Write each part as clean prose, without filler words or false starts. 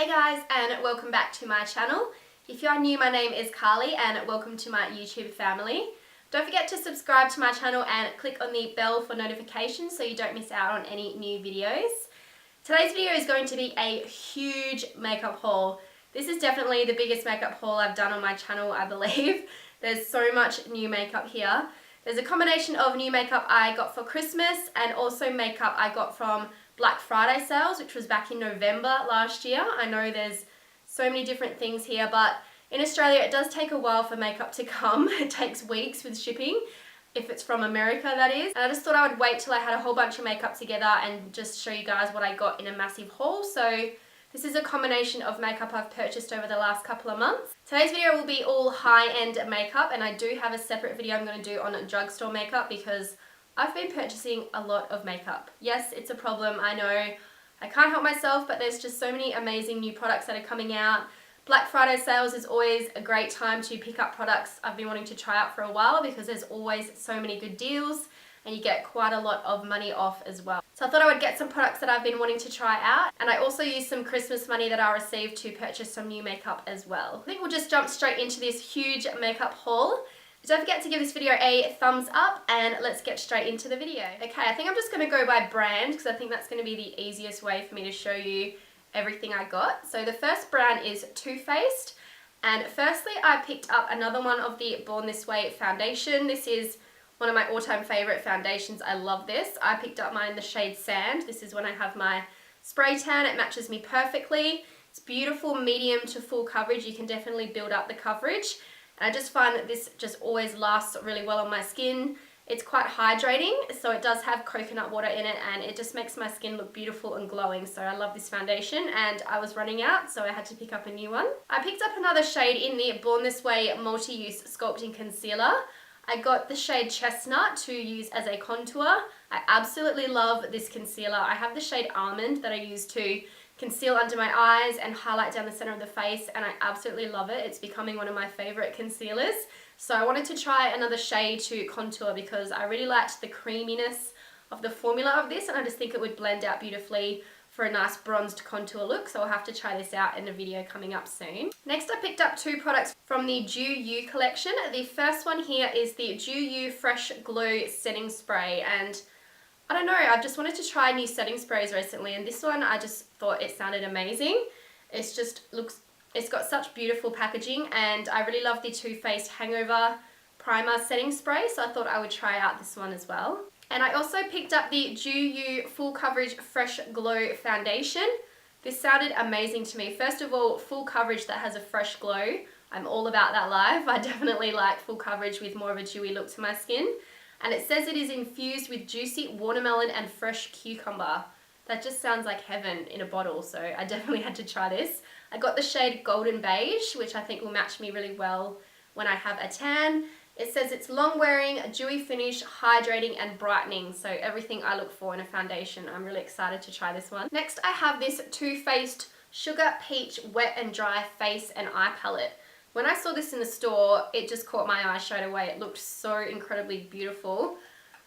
Hey guys, and welcome back to my channel. If you are new, my name is Carly and welcome to my YouTube family. Don't forget to subscribe to my channel and click on the bell for notifications so you don't miss out on any new videos. Today's video is going to be a huge makeup haul. This is definitely the biggest makeup haul I've done on my channel, I believe. There's so much new makeup here. There's a combination of new makeup I got for Christmas and also makeup I got from Black Friday sales, which was back in November last year. I know there's so many different things here, but in Australia it does take a while for makeup to come. It takes weeks with shipping, if it's from America that is. And I just thought I would wait till I had a whole bunch of makeup together and just show you guys what I got in a massive haul. So this is a combination of makeup I've purchased over the last couple of months. Today's video will be all high-end makeup, and I do have a separate video I'm going to do on drugstore makeup because I've been purchasing a lot of makeup. Yes, it's a problem, I know. I can't help myself, but there's just so many amazing new products that are coming out. Black Friday sales is always a great time to pick up products I've been wanting to try out for a while because there's always so many good deals and you get quite a lot of money off as well. So I thought I would get some products that I've been wanting to try out, and I also used some Christmas money that I received to purchase some new makeup as well. I think we'll just jump straight into this huge makeup haul. Don't forget to give this video a thumbs up and let's get straight into the video. Okay, I think I'm just going to go by brand because I think that's going to be the easiest way for me to show you everything I got. So the first brand is Too Faced, and firstly I picked up another one of the Born This Way foundation. This is one of my all-time favorite foundations. I love this. I picked up mine in the shade Sand. This is when I have my spray tan. It matches me perfectly. It's beautiful medium to full coverage. You can definitely build up the coverage. And I just find that this just always lasts really well on my skin. It's quite hydrating, so it does have coconut water in it and it just makes my skin look beautiful and glowing. So I love this foundation, and I was running out, so I had to pick up a new one. I picked up another shade in the Born This Way Multi-Use Sculpting Concealer. I got the shade Chestnut to use as a contour. I absolutely love this concealer. I have the shade Almond that I use to conceal under my eyes and highlight down the center of the face, and I absolutely love it. It's becoming one of my favorite concealers. So I wanted to try another shade to contour because I really liked the creaminess of the formula of this, and I just think it would blend out beautifully for a nice bronzed contour look. So I'll have to try this out in a video coming up soon. Next, I picked up two products from the JOUER collection. The first one here is the JOUER Fresh Glow Setting Spray, and I don't know, I've just wanted to try new setting sprays recently, and this one I just thought it sounded amazing. It's got such beautiful packaging, and I really love the Too Faced Hangover Primer Setting Spray, so I thought I would try out this one as well. And I also picked up the JOUER Full Coverage Fresh Glow Foundation. This sounded amazing to me. First of all, full coverage that has a fresh glow. I'm all about that life. I definitely like full coverage with more of a dewy look to my skin. And it says it is infused with juicy watermelon and fresh cucumber. That just sounds like heaven in a bottle, so I definitely had to try this. I got the shade Golden Beige, which I think will match me really well when I have a tan. It says it's long wearing, dewy finish, hydrating and brightening, so everything I look for in a foundation. I'm really excited to try this one. Next I have this Too Faced Sugar Peach Wet and Dry Face and Eye Palette. When I saw this in the store, it just caught my eye straight away. It looked so incredibly beautiful.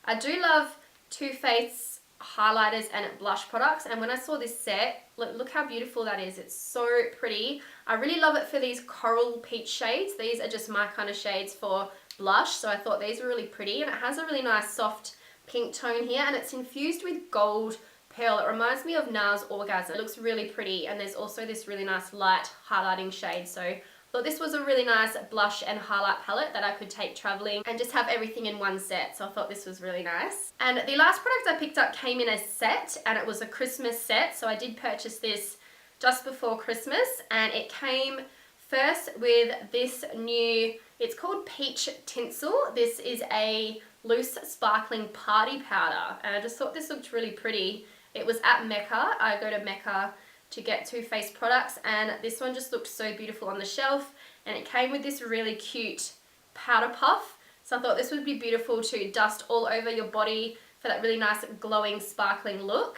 I do love Too Faced's highlighters and blush products, and when I saw this set, look how beautiful that is. It's so pretty. I really love it for these coral peach shades. These are just my kind of shades for blush, so I thought these were really pretty, and it has a really nice soft pink tone here, and it's infused with gold pearl. It reminds me of NARS Orgasm. It looks really pretty, and there's also this really nice light highlighting shade, so I thought this was a really nice blush and highlight palette that I could take traveling and just have everything in one set, so I thought this was really nice. And the last product I picked up came in a set, and it was a Christmas set, so I did purchase this just before Christmas, and it came first with this new, it's called Peach Tinsel. This is a loose sparkling party powder, and I just thought this looked really pretty. It was at Mecca. I go to Mecca to get Too Faced products, and this one just looked so beautiful on the shelf, and it came with this really cute powder puff, so I thought this would be beautiful to dust all over your body for that really nice glowing sparkling look.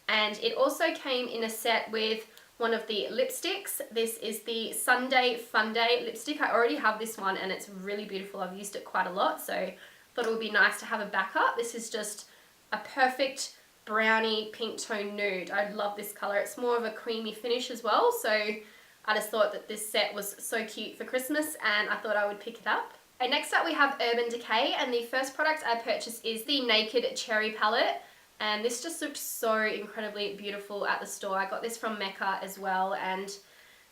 And it also came in a set with one of the lipsticks. This is the Sunday Funday lipstick. I already have this one and it's really beautiful. I've used it quite a lot, so I thought it would be nice to have a backup. This is just a perfect brownie pink tone nude. I love this colour. It's more of a creamy finish as well, so I just thought that this set was so cute for Christmas and I thought I would pick it up. And next up we have Urban Decay, and the first product I purchased is the Naked Cherry palette, and this just looked so incredibly beautiful at the store. I got this from Mecca as well, and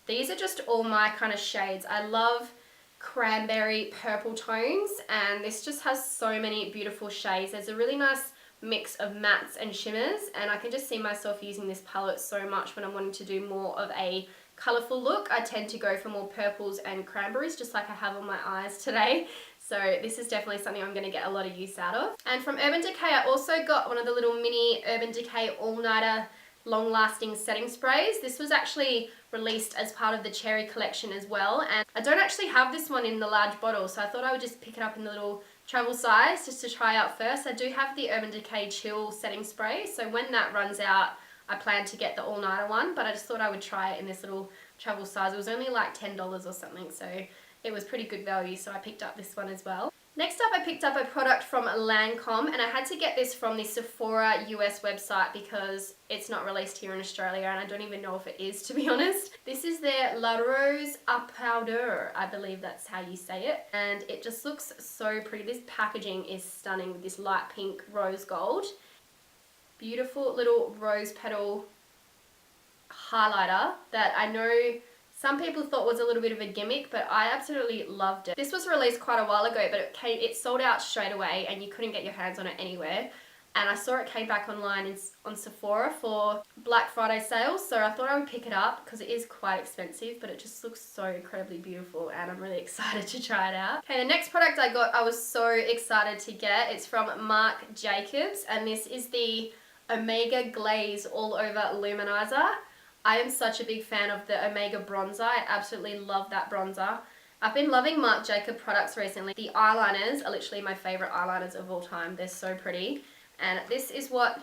these are just all my kind of shades. I love cranberry purple tones, and this just has so many beautiful shades. There's a really nice mix of mattes and shimmers, and I can just see myself using this palette so much when I'm wanting to do more of a colourful look. I tend to go for more purples and cranberries, just like I have on my eyes today. So this is definitely something I'm going to get a lot of use out of. And from Urban Decay, I also got one of the little mini Urban Decay all-nighter long-lasting setting sprays. This was actually released as part of the Cherry collection as well, and I don't actually have this one in the large bottle, so I thought I would just pick it up in the little travel size just to try out first. I do have the Urban Decay Chill setting spray, so when that runs out I plan to get the all-nighter one, but I just thought I would try it in this little travel size. It was only like $10 or something, so it was pretty good value, so I picked up this one as well. Next up, I picked up a product from LANCOME, and I had to get this from the Sephora US website because it's not released here in Australia, and I don't even know if it is, to be honest. This is their La Rose à Poudrer, I believe that's how you say it, and it just looks so pretty. This packaging is stunning with this light pink rose gold. Beautiful little rose petal highlighter that I know some people thought was a little bit of a gimmick, but I absolutely loved it. This was released quite a while ago, but it sold out straight away and you couldn't get your hands on it anywhere. And I saw it came back online on Sephora for Black Friday sales, so I thought I would pick it up because it is quite expensive, but it just looks so incredibly beautiful and I'm really excited to try it out. Okay, the next product I got, I was so excited to get. It's from Marc Jacobs, and this is the Omega Glaze All Over Luminiser. I am such a big fan of the Omega bronzer. I absolutely love that bronzer. I've been loving Marc Jacob products recently. The eyeliners are literally my favourite eyeliners of all time. They're so pretty. And this is what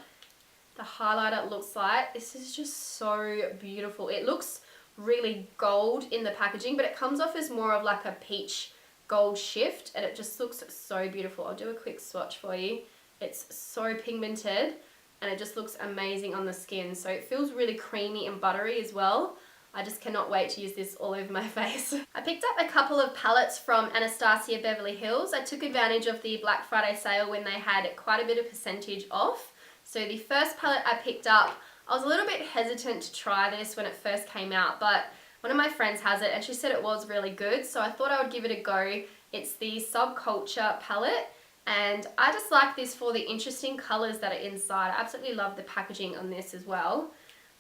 the highlighter looks like. This is just so beautiful. It looks really gold in the packaging, but it comes off as more of like a peach gold shift, and it just looks so beautiful. I'll do a quick swatch for you. It's so pigmented and it just looks amazing on the skin. So it feels really creamy and buttery as well. I just cannot wait to use this all over my face. I picked up a couple of palettes from ANASTASIA Beverly Hills. I took advantage of the Black Friday sale when they had quite a bit of percentage off. So the first palette I picked up, I was a little bit hesitant to try this when it first came out, but one of my friends has it and she said it was really good, so I thought I would give it a go. It's the Subculture palette, and I just like this for the interesting colours that are inside. I absolutely love the packaging on this as well.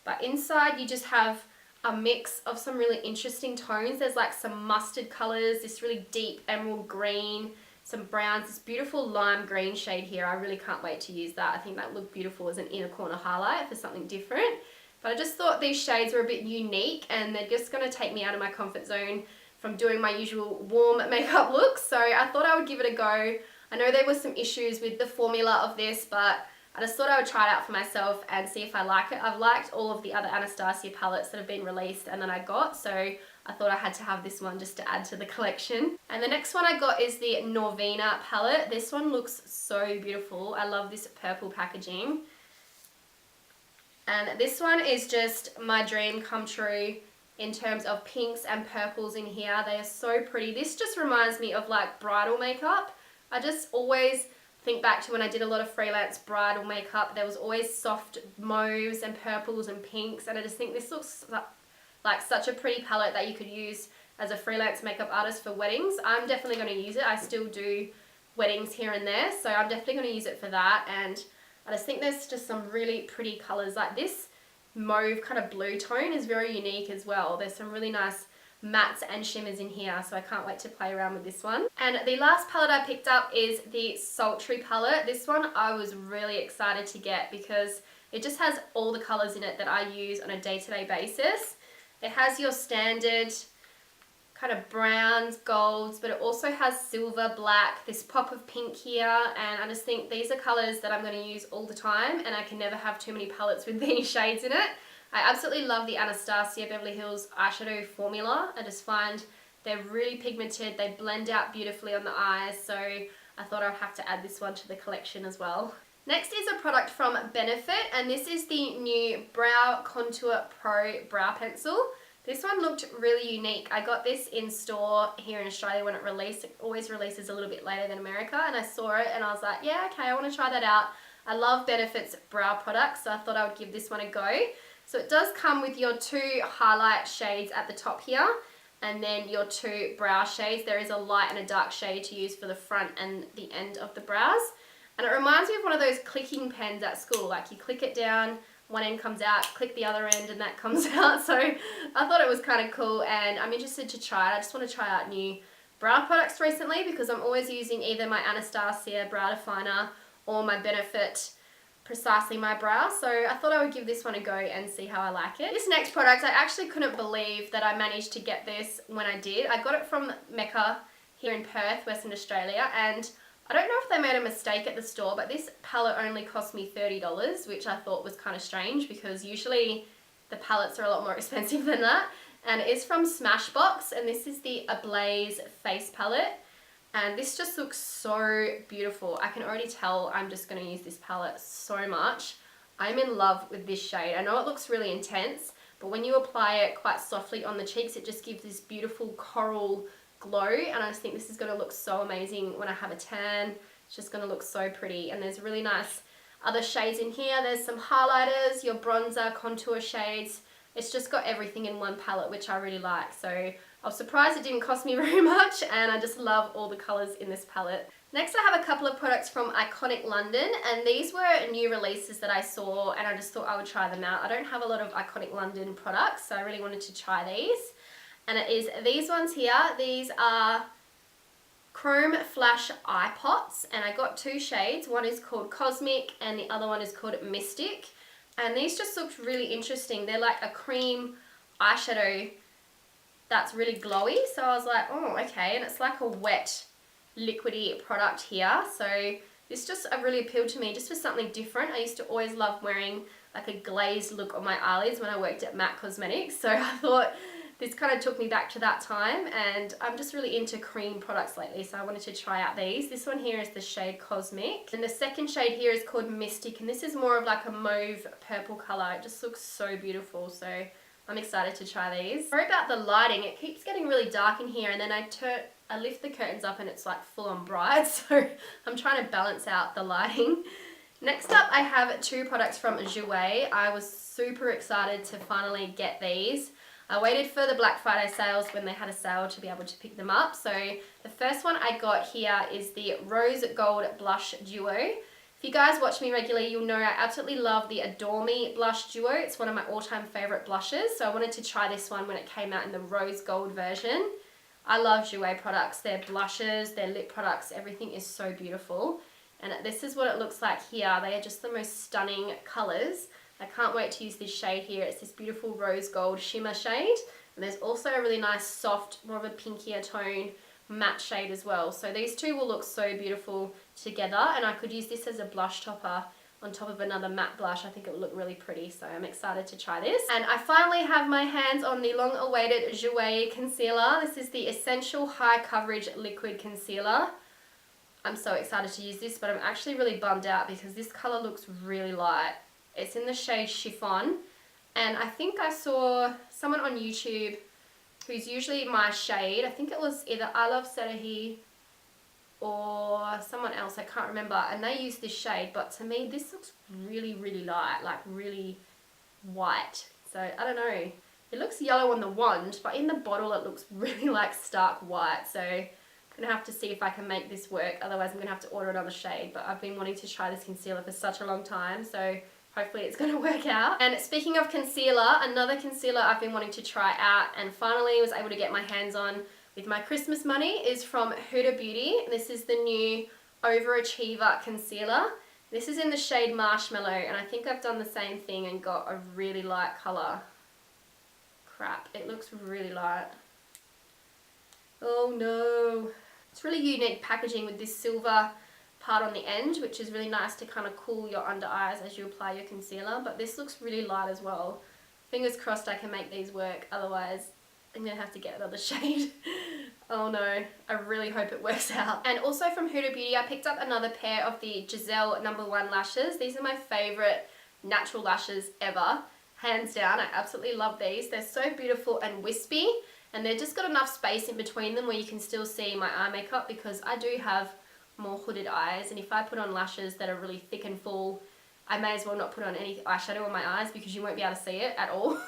But inside you just have a mix of some really interesting tones. There's like some mustard colours, this really deep emerald green, some browns, this beautiful lime green shade here. I really can't wait to use that. I think that looked beautiful as an inner corner highlight for something different. But I just thought these shades were a bit unique and they're just going to take me out of my comfort zone from doing my usual warm makeup looks. So I thought I would give it a go. I know there were some issues with the formula of this, but I just thought I would try it out for myself and see if I like it. I've liked all of the other ANASTASIA palettes that have been released and that I got, so I thought I had to have this one just to add to the collection. And the next one I got is the Norvina palette. This one looks so beautiful. I love this purple packaging. And this one is just my dream come true in terms of pinks and purples in here. They are so pretty. This just reminds me of like bridal makeup. I just always think back to when I did a lot of freelance bridal makeup. There was always soft mauves and purples and pinks, and I just think this looks like such a pretty palette that you could use as a freelance makeup artist for weddings. I'm definitely going to use it. I still do weddings here and there, so I'm definitely going to use it for that. And I just think there's just some really pretty colours. Like this mauve kind of blue tone is very unique as well. There's some really nice mattes and shimmers in here, so I can't wait to play around with this one. And the last palette I picked up is the Sultry palette. This one I was really excited to get because it just has all the colours in it that I use on a day-to-day basis. It has your standard kind of browns, golds, but it also has silver, black, this pop of pink here, and I just think these are colours that I'm going to use all the time, and I can never have too many palettes with these shades in it. I absolutely love the ANASTASIA Beverly Hills eyeshadow formula. I just find they're really pigmented, they blend out beautifully on the eyes, so I thought I'd have to add this one to the collection as well. Next is a product from Benefit, and this is the new Brow Contour Pro Brow Pencil. This one looked really unique. I got this in store here in Australia when it released. It always releases a little bit later than America, and I saw it and I was like, yeah, okay, I want to try that out. I love Benefit's brow products, so I thought I would give this one a go. So it does come with your 2 highlight shades at the top here, and then your 2 brow shades. There is a light and a dark shade to use for the front and the end of the brows. And it reminds me of one of those clicking pens at school, like you click it down, one end comes out, click the other end and that comes out. So I thought it was kind of cool, and I'm interested to try it. I just want to try out new brow products recently because I'm always using either my ANASTASIA brow definer or my Benefit Precisely My Brow. So I thought I would give this one a go and see how I like it. This next product, I actually couldn't believe that I managed to get this when I did. I got it from Mecca here in Perth, Western Australia, and I don't know if they made a mistake at the store, but this palette only cost me $30, which I thought was kind of strange because usually the palettes are a lot more expensive than that. And it is from Smashbox, and this is the Ablaze face palette. And this just looks so beautiful. I can already tell I'm just going to use this palette so much. I'm in love with this shade. I know it looks really intense, but when you apply it quite softly on the cheeks, it just gives this beautiful coral glow, and I just think this is going to look so amazing when I have a tan. It's just going to look so pretty. And there's really nice other shades in here. There's some highlighters, your bronzer, contour shades. It's just got everything in one palette, which I really like. So I was surprised it didn't cost me very much, and I just love all the colours in this palette. Next I have a couple of products from Iconic London, and these were new releases that I saw and I just thought I would try them out. I don't have a lot of Iconic London products, so I really wanted to try these. And it is these ones here. These are Chrome Flash Eye Pots, and I got 2 shades. One is called Cosmic and the other one is called Mystic. And these just looked really interesting. They're like a cream eyeshadow that's really glowy. So I was like, oh, okay. And it's like a wet, liquidy product here. So this just really appealed to me just for something different. I used to always love wearing like a glazed look on my eyelids when I worked at MAC Cosmetics. So I thought this kind of took me back to that time, and I'm just really into cream products lately, so I wanted to try out these. This one here is the shade Cosmic, and the second shade here is called Mystic, and this is more of like a mauve purple colour. It just looks so beautiful, so I'm excited to try these. Sorry about the lighting, it keeps getting really dark in here, and then I lift the curtains up and it's like full on bright, so I'm trying to balance out the lighting. Next up I have 2 products from JOUER. I was super excited to finally get these. I waited for the Black Friday sales when they had a sale to be able to pick them up. So the first one I got here is the Rose Gold Blush Duo. If you guys watch me regularly, you'll know I absolutely love the Adore Me Blush Duo. It's one of my all-time favourite blushes, so I wanted to try this one when it came out in the Rose Gold version. I love JOUER products. Their blushes, their lip products, everything is so beautiful. And this is what it looks like here. They are just the most stunning colours. I can't wait to use this shade here. It's this beautiful rose gold shimmer shade. And there's also a really nice soft, more of a pinkier tone matte shade as well. So these 2 will look so beautiful together, and I could use this as a blush topper on top of another matte blush. I think it would look really pretty, so I'm excited to try this. And I finally have my hands on the long-awaited JOUER concealer. This is the Essential High Coverage Liquid Concealer. I'm so excited to use this, but I'm actually really bummed out because this colour looks really light. It's in the shade Chiffon, and I think I saw someone on YouTube who's usually my shade. I think it was either I Love Setahi or someone else, I can't remember, and they used this shade, but to me this looks really, really light, like really white. So I don't know, it looks yellow on the wand, but in the bottle it looks really like stark white. So I'm gonna have to see if I can make this work, otherwise I'm gonna have to order another shade. But I've been wanting to try this concealer for such a long time, so hopefully it's going to work out. And speaking of concealer, another concealer I've been wanting to try out and finally was able to get my hands on with my Christmas money is from HUDA Beauty. This is the new Overachiever concealer. This is in the shade Marshmallow, and I think I've done the same thing and got a really light colour. Crap, it looks really light. Oh no. It's really unique packaging with this silver part on the end, which is really nice to kind of cool your under eyes as you apply your concealer, but this looks really light as well. Fingers crossed I can make these work, otherwise I'm gonna have to get another shade. Oh no, I really hope it works out. And also from Huda Beauty, I picked up another pair of the Giselle #1 lashes. These are my favorite natural lashes ever. Hands down, I absolutely love these. They're so beautiful and wispy, and they've just got enough space in between them where you can still see my eye makeup, because I do have more hooded eyes, and if I put on lashes that are really thick and full, I may as well not put on any eyeshadow on my eyes because you won't be able to see it at all.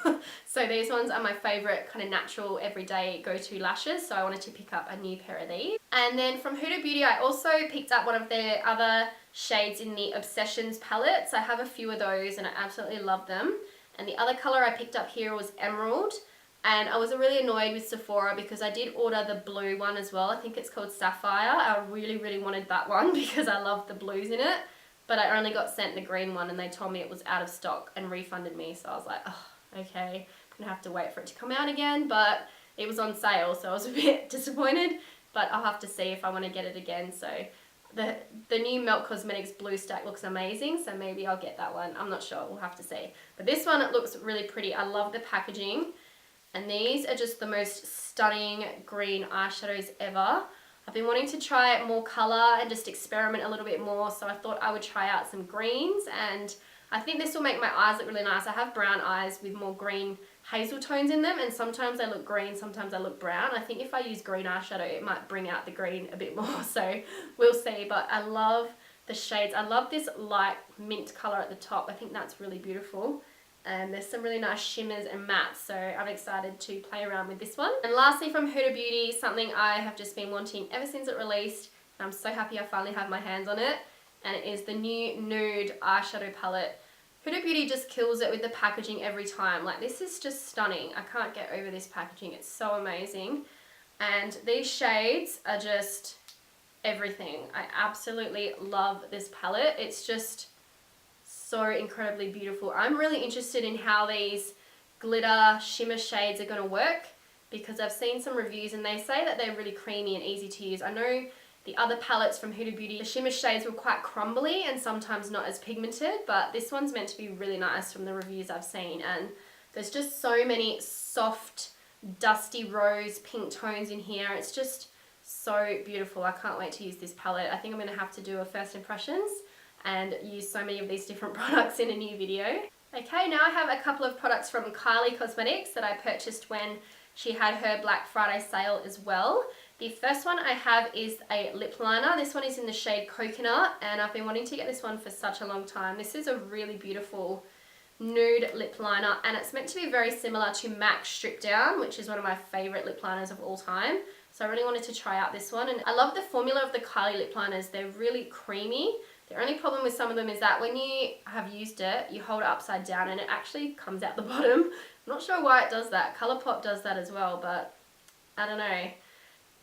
So these ones are my favorite kind of natural everyday go-to lashes, so I wanted to pick up a new pair of these. And then from Huda Beauty, I also picked up one of their other shades in the Obsessions palettes. I have a few of those and I absolutely love them. And the other color I picked up here was Emerald. And I was really annoyed with Sephora because I did order the blue one as well. I think it's called Sapphire. I really, really wanted that one because I love the blues in it. But I only got sent the green one and they told me it was out of stock and refunded me. So I was like, oh, okay, I'm gonna have to wait for it to come out again. But it was on sale, so I was a bit disappointed. But I'll have to see if I want to get it again. So the new Milk Cosmetics blue stack looks amazing, so maybe I'll get that one. I'm not sure, we'll have to see. But this one, it looks really pretty. I love the packaging. And these are just the most stunning green eyeshadows ever. I've been wanting to try more colour and just experiment a little bit more, so I thought I would try out some greens, and I think this will make my eyes look really nice. I have brown eyes with more green hazel tones in them, and sometimes I look green, sometimes I look brown. I think if I use green eyeshadow, it might bring out the green a bit more, so we'll see. But I love the shades. I love this light mint colour at the top. I think that's really beautiful. And there's some really nice shimmers and mattes, so I'm excited to play around with this one. And lastly from Huda Beauty, something I have just been wanting ever since it released, and I'm so happy I finally have my hands on it, and it is the new Nude eyeshadow palette. Huda Beauty just kills it with the packaging every time. Like, this is just stunning. I can't get over this packaging. It's so amazing. And these shades are just everything. I absolutely love this palette. It's just so incredibly beautiful. I'm really interested in how these glitter shimmer shades are going to work, because I've seen some reviews and they say that they're really creamy and easy to use. I know the other palettes from Huda Beauty, the shimmer shades were quite crumbly and sometimes not as pigmented, but this one's meant to be really nice from the reviews I've seen. And there's just so many soft, dusty rose pink tones in here. It's just so beautiful. I can't wait to use this palette. I think I'm going to have to do a first impressions and use so many of these different products in a new video. Okay, now I have a couple of products from Kylie Cosmetics that I purchased when she had her Black Friday sale as well. The first one I have is a lip liner. This one is in the shade Coconut, and I've been wanting to get this one for such a long time. This is a really beautiful nude lip liner, and it's meant to be very similar to MAC Strip Down, which is one of my favorite lip liners of all time. So I really wanted to try out this one, and I love the formula of the Kylie lip liners. They're really creamy. The only problem with some of them is that when you have used it, you hold it upside down and it actually comes out the bottom. I'm not sure why it does that. Colourpop does that as well, but I don't know.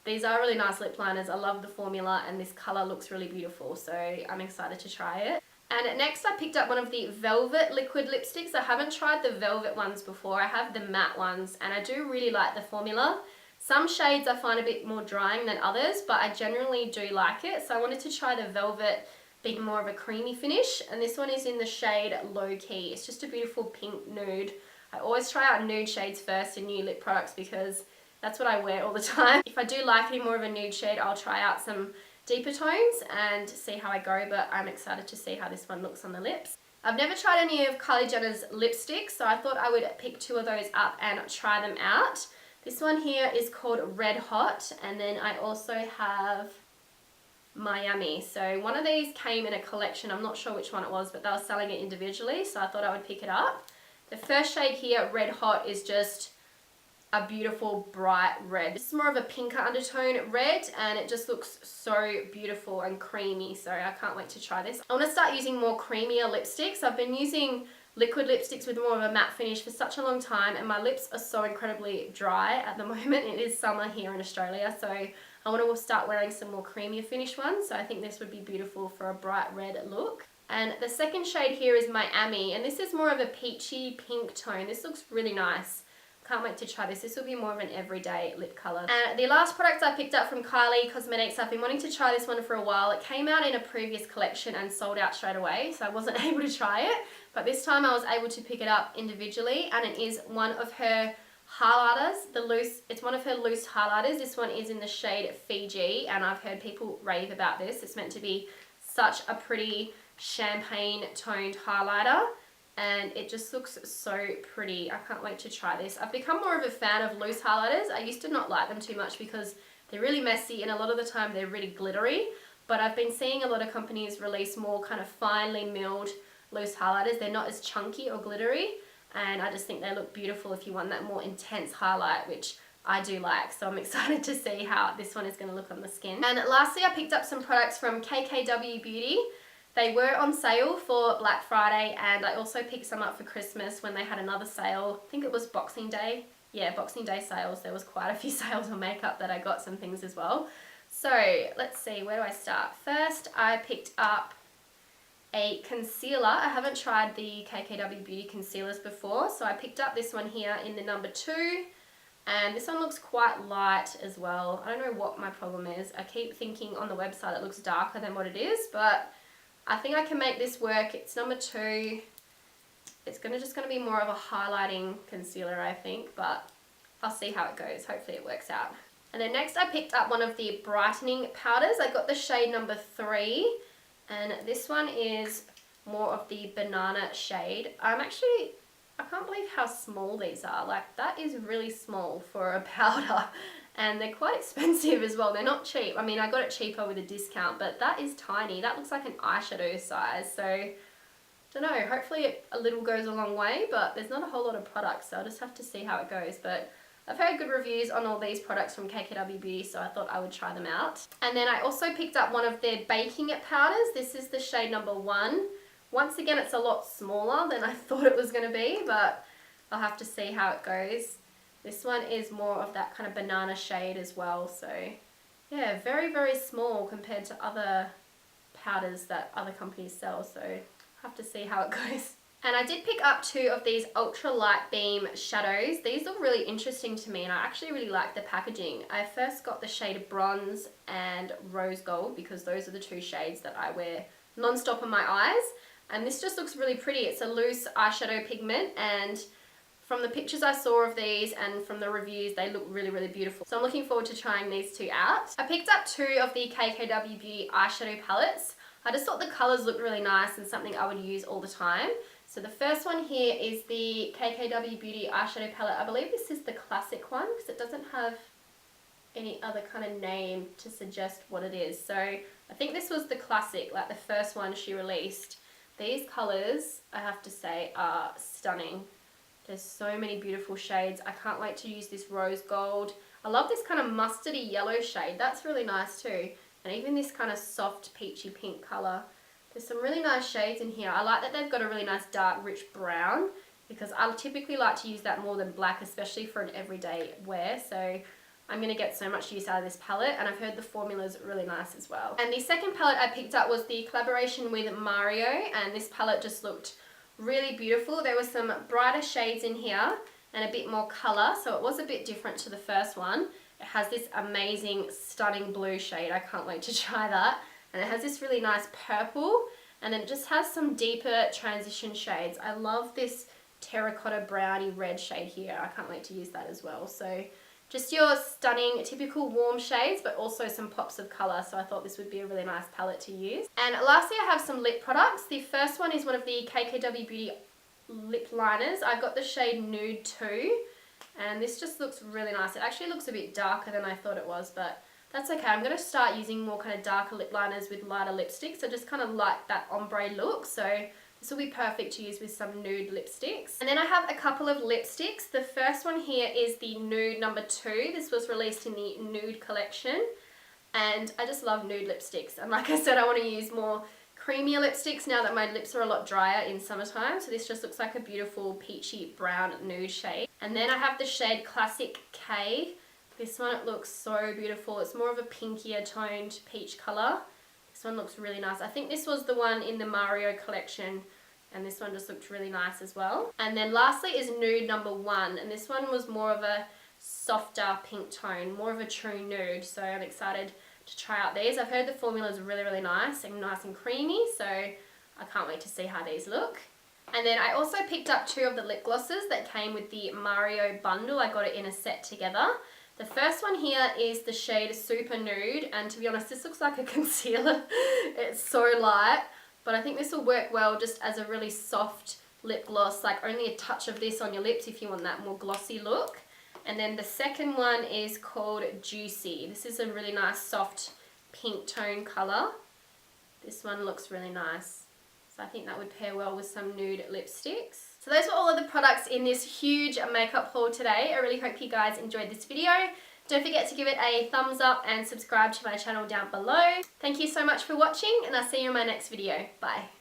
These are really nice lip liners. I love the formula and this colour looks really beautiful, so I'm excited to try it. And next I picked up one of the Velvet liquid lipsticks. I haven't tried the Velvet ones before. I have the matte ones and I do really like the formula. Some shades I find a bit more drying than others, but I generally do like it. So I wanted to try the Velvet being more of a creamy finish, and this one is in the shade Low Key. It's just a beautiful pink nude. I always try out nude shades first in new lip products because that's what I wear all the time. If I do like any more of a nude shade, I'll try out some deeper tones and see how I go, but I'm excited to see how this one looks on the lips. I've never tried any of Kylie Jenner's lipsticks, so I thought I would pick two of those up and try them out. This one here is called Red Hot, and then I also have Miami. So one of these came in a collection. I'm not sure which one it was, but they were selling it individually, so I thought I would pick it up. The first shade here, Red Hot, is just a beautiful bright red. This is more of a pinker undertone red, and it just looks so beautiful and creamy, so I can't wait to try this. I want to start using more creamier lipsticks. I've been using liquid lipsticks with more of a matte finish for such a long time, and my lips are so incredibly dry at the moment. It is summer here in Australia, so I want to start wearing some more creamier finish ones, so I think this would be beautiful for a bright red look. And the second shade here is Miami, and this is more of a peachy pink tone. This looks really nice. Can't wait to try this. This will be more of an everyday lip colour. And the last product I picked up from Kylie Cosmetics, I've been wanting to try this one for a while. It came out in a previous collection and sold out straight away, so I wasn't able to try it. But this time I was able to pick it up individually, and it is one of her highlighters, it's one of her loose highlighters. This one is in the shade Fiji, and I've heard people rave about this. It's meant to be such a pretty champagne toned highlighter, and it just looks so pretty. I can't wait to try this. I've become more of a fan of loose highlighters. I used to not like them too much because they're really messy and a lot of the time they're really glittery, but I've been seeing a lot of companies release more kind of finely milled loose highlighters. They're not as chunky or glittery, and I just think they look beautiful if you want that more intense highlight, which I do like. So I'm excited to see how this one is going to look on the skin. And lastly, I picked up some products from KKW Beauty. They were on sale for Black Friday, and I also picked some up for Christmas when they had another sale. I think it was Boxing Day. Yeah, Boxing Day sales. There was quite a few sales on makeup that I got some things as well. So let's see, where do I start? First, I picked up a concealer. I haven't tried the KKW Beauty concealers before, so I picked up this one here in the number 2, and this one looks quite light as well. I don't know what my problem is. I keep thinking on the website it looks darker than what it is, but I think I can make this work. It's number 2. It's just gonna be more of a highlighting concealer, I think, but I'll see how it goes. Hopefully it works out. And then next I picked up one of the brightening powders. I got the shade number 3, and this one is more of the banana shade. I can't believe how small these are. Like, that is really small for a powder, and they're quite expensive as well. They're not cheap. I mean, I got it cheaper with a discount, but that is tiny. That looks like an eyeshadow size, so don't know, hopefully a little goes a long way, but there's not a whole lot of products, so I'll just have to see how it goes. But I've heard good reviews on all these products from KKW Beauty, so I thought I would try them out. And then I also picked up one of their baking powders. This is the shade number 1. Once again, it's a lot smaller than I thought it was going to be, but I'll have to see how it goes. This one is more of that kind of banana shade as well, so yeah, very, very small compared to other powders that other companies sell, so I'll have to see how it goes. And I did pick up 2 of these ultra light beam shadows. These look really interesting to me, and I actually really like the packaging. I first got the shade bronze and rose gold because those are the 2 shades that I wear non-stop on my eyes. And this just looks really pretty. It's a loose eyeshadow pigment, and from the pictures I saw of these and from the reviews, they look really, really beautiful. So I'm looking forward to trying these 2 out. I picked up 2 of the KKW Beauty eyeshadow palettes. I just thought the colours looked really nice and something I would use all the time. So the first one here is the KKW Beauty eyeshadow palette. I believe this is the classic one because it doesn't have any other kind of name to suggest what it is. So I think this was the classic, like the first one she released. These colours, I have to say, are stunning. There's so many beautiful shades. I can't wait to use this rose gold. I love this kind of mustardy yellow shade. That's really nice too. And even this kind of soft peachy pink colour. There's some really nice shades in here. I like that they've got a really nice dark rich brown because I typically like to use that more than black, especially for an everyday wear. So I'm going to get so much use out of this palette, and I've heard the formula's really nice as well. And the second palette I picked up was the collaboration with Mario, and this palette just looked really beautiful. There were some brighter shades in here and a bit more colour, so it was a bit different to the first one. It has this amazing, stunning blue shade. I can't wait to try that. And it has this really nice purple, and then it just has some deeper transition shades. I love this terracotta browny red shade here. I can't wait to use that as well. So just your stunning, typical warm shades, but also some pops of colour. So I thought this would be a really nice palette to use. And lastly, I have some lip products. The first one is one of the KKW Beauty lip liners. I got the shade Nude 2, and this just looks really nice. It actually looks a bit darker than I thought it was, but that's okay. I'm going to start using more kind of darker lip liners with lighter lipsticks. I just kind of like that ombre look, so this will be perfect to use with some nude lipsticks. And then I have a couple of lipsticks. The first one here is the Nude number 2. This was released in the Nude collection, and I just love nude lipsticks. And like I said, I want to use more creamier lipsticks now that my lips are a lot drier in summertime. So this just looks like a beautiful peachy brown nude shade. And then I have the shade Classic K. This one, it looks so beautiful. It's more of a pinkier toned peach colour. This one looks really nice. I think this was the one in the Mario collection, and this one just looked really nice as well. And then lastly is Nude number 1, and this one was more of a softer pink tone, more of a true nude. So I'm excited to try out these. I've heard the formula is really, really nice and creamy, so I can't wait to see how these look. And then I also picked up 2 of the lip glosses that came with the Mario bundle. I got it in a set together. The first one here is the shade Super Nude, and to be honest, this looks like a concealer. It's so light, but I think this will work well just as a really soft lip gloss, like only a touch of this on your lips if you want that more glossy look. And then the second one is called Juicy. This is a really nice soft pink tone colour. This one looks really nice. So I think that would pair well with some nude lipsticks. So those were all of the products in this huge makeup haul today. I really hope you guys enjoyed this video. Don't forget to give it a thumbs up and subscribe to my channel down below. Thank you so much for watching, and I'll see you in my next video. Bye.